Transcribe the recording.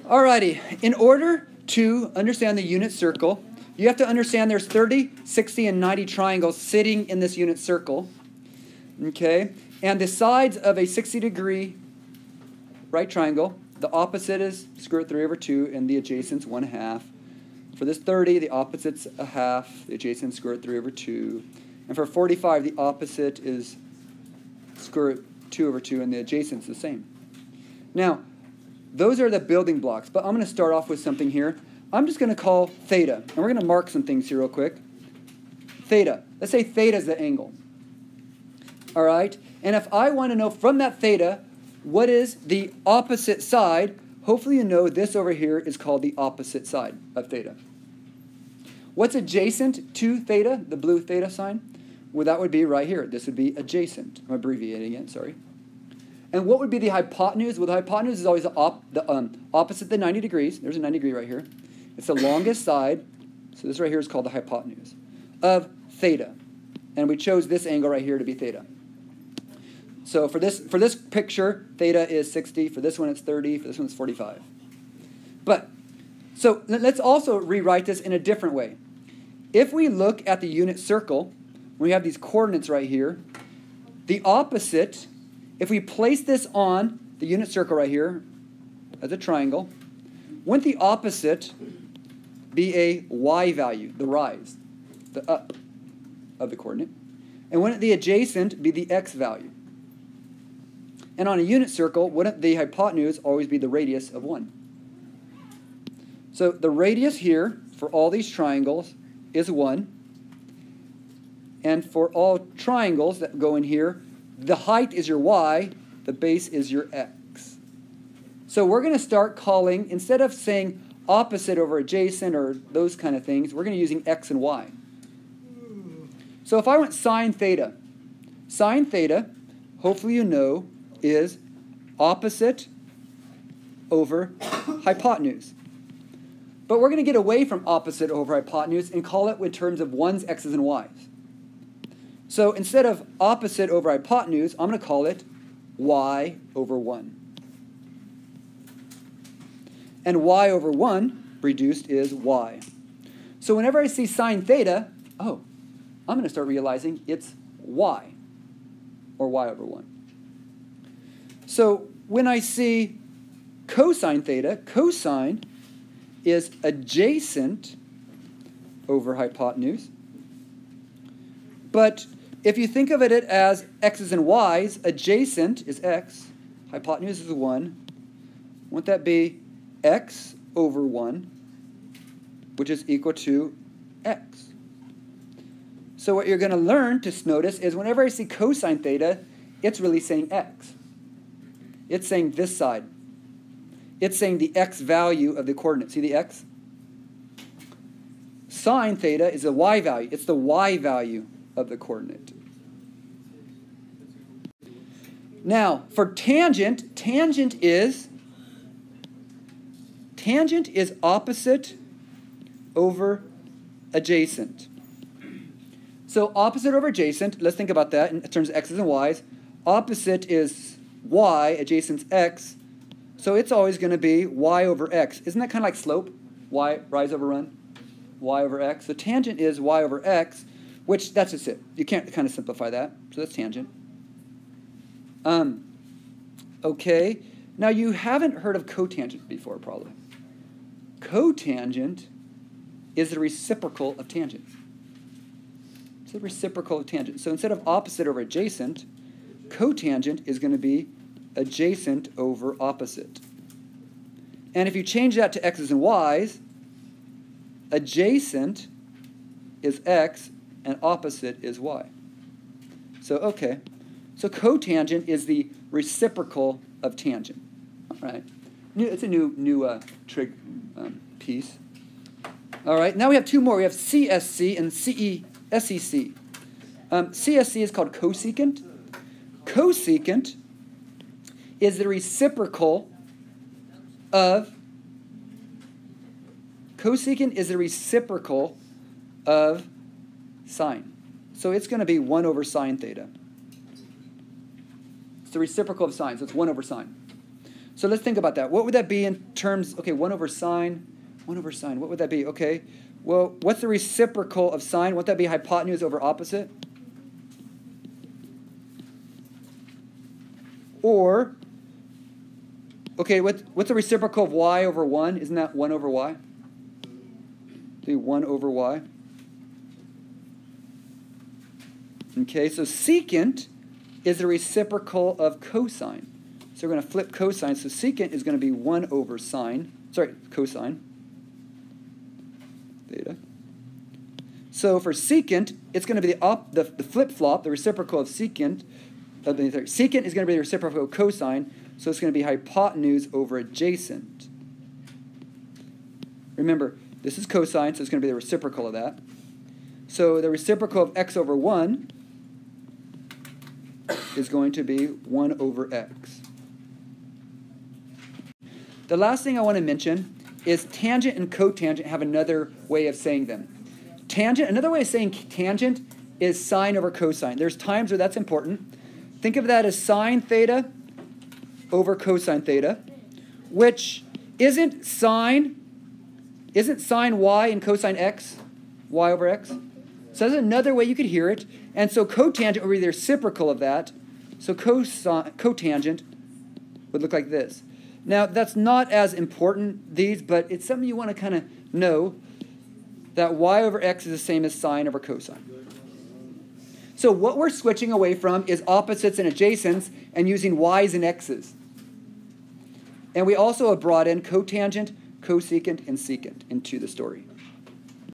Alrighty, in order to understand the unit circle, you have to understand there's 30, 60, and 90 triangles sitting in this unit circle. Okay? And the sides of a 60-degree right triangle, the opposite is square root 3 over 2, and the adjacent's 1/2. For this 30, the opposite's 1/2, the adjacent's square root 3 over 2. And for 45, the opposite is square root 2 over 2, and the adjacent's the same. Now, those are the building blocks, but I'm going to start off with something here. I'm just going to call theta, and we're going to mark some things here real quick. Theta. Let's say theta is the angle. All right? And if I want to know from that theta what is the opposite side, hopefully you know this over here is called the opposite side of theta. What's adjacent to theta, the blue theta sign? Well, that would be right here. This would be adjacent. I'm abbreviating it, sorry. And what would be the hypotenuse? Well, the hypotenuse is always the opposite the 90 degrees. There's a 90 degree right here. It's the longest side. So this right here is called the hypotenuse of theta. And we chose this angle right here to be theta. So for this picture, theta is 60. For this one, it's 30. For this one, it's 45. But, so let's also rewrite this in a different way. If we look at the unit circle, we have these coordinates right here. The opposite, if we place this on the unit circle right here as a triangle, wouldn't the opposite be a y value, the rise, the up of the coordinate? And wouldn't the adjacent be the x value? And on a unit circle, wouldn't the hypotenuse always be the radius of 1? So the radius here for all these triangles is 1. And for all triangles that go in here, the height is your y, the base is your x. So we're going to start calling, instead of saying opposite over adjacent or those kind of things, we're going to be using x and y. So if I went sine theta, hopefully you know, is opposite over hypotenuse. But we're going to get away from opposite over hypotenuse and call it in terms of 1's, x's, and y's. So instead of opposite over hypotenuse, I'm going to call it y over 1. And y over 1 reduced is y. So whenever I see sine theta, oh, I'm going to start realizing it's y, or y over 1. So when I see cosine theta, cosine is adjacent over hypotenuse. But if you think of it as x's and y's, adjacent is x, hypotenuse is 1. Won't that be x over 1, which is equal to x? So what you're going to learn to notice is whenever I see cosine theta, it's really saying x. It's saying this side. It's saying the x value of the coordinate. See the x? Sine theta is a y value. It's the y value of the coordinate. Now, for tangent, tangent is opposite over adjacent. So opposite over adjacent, let's think about that in terms of x's and y's. Opposite is y, adjacent's x. So it's always going to be y over x. Isn't that kind of like slope? Y, rise over run. Y over x. So tangent is y over x, which that's just it. You can't kind of simplify that. So that's tangent. Okay. Now you haven't heard of cotangent before, probably. Cotangent is the reciprocal of tangent. It's the reciprocal of tangent. So instead of opposite over adjacent, cotangent is going to be adjacent over opposite. And if you change that to x's and y's, adjacent is x and opposite is y. So, okay. So cotangent is the reciprocal of tangent. All right. It's a new trig piece. All right. Now we have two more. We have CSC and SEC. CSC is called cosecant. Cosecant is the reciprocal of sine. So it's going to be 1 over sine theta. It's the reciprocal of sine, so it's 1 over sine. So let's think about that. What would that be in terms, okay, 1 over sine, what would that be? Okay, well, what's the reciprocal of sine? Wouldn't that be hypotenuse over opposite? Or, okay, what's the reciprocal of y over 1? Isn't that 1 over y? Be 1 over y. Okay, so secant is the reciprocal of cosine. So we're going to flip cosine. So secant is going to be 1 over cosine. Theta. So for secant, it's going to be the flip-flop, the reciprocal of secant. Secant is going to be the reciprocal of cosine, so it's going to be hypotenuse over adjacent. Remember, this is cosine, so it's going to be the reciprocal of that. So the reciprocal of x over 1 is going to be 1 over x. The last thing I want to mention is tangent and cotangent have another way of saying them. Another way of saying tangent is sine over cosine. There's times where that's important. Think of that as sine theta over cosine theta, which isn't sine y and cosine x, y over x. So that's another way you could hear it. And so cotangent would be the reciprocal of that. So cotangent would look like this. Now, that's not as important, but it's something you want to kind of know, that y over x is the same as sine over cosine. So what we're switching away from is opposites and adjacents and using y's and x's. And we also have brought in cotangent, cosecant, and secant into the story.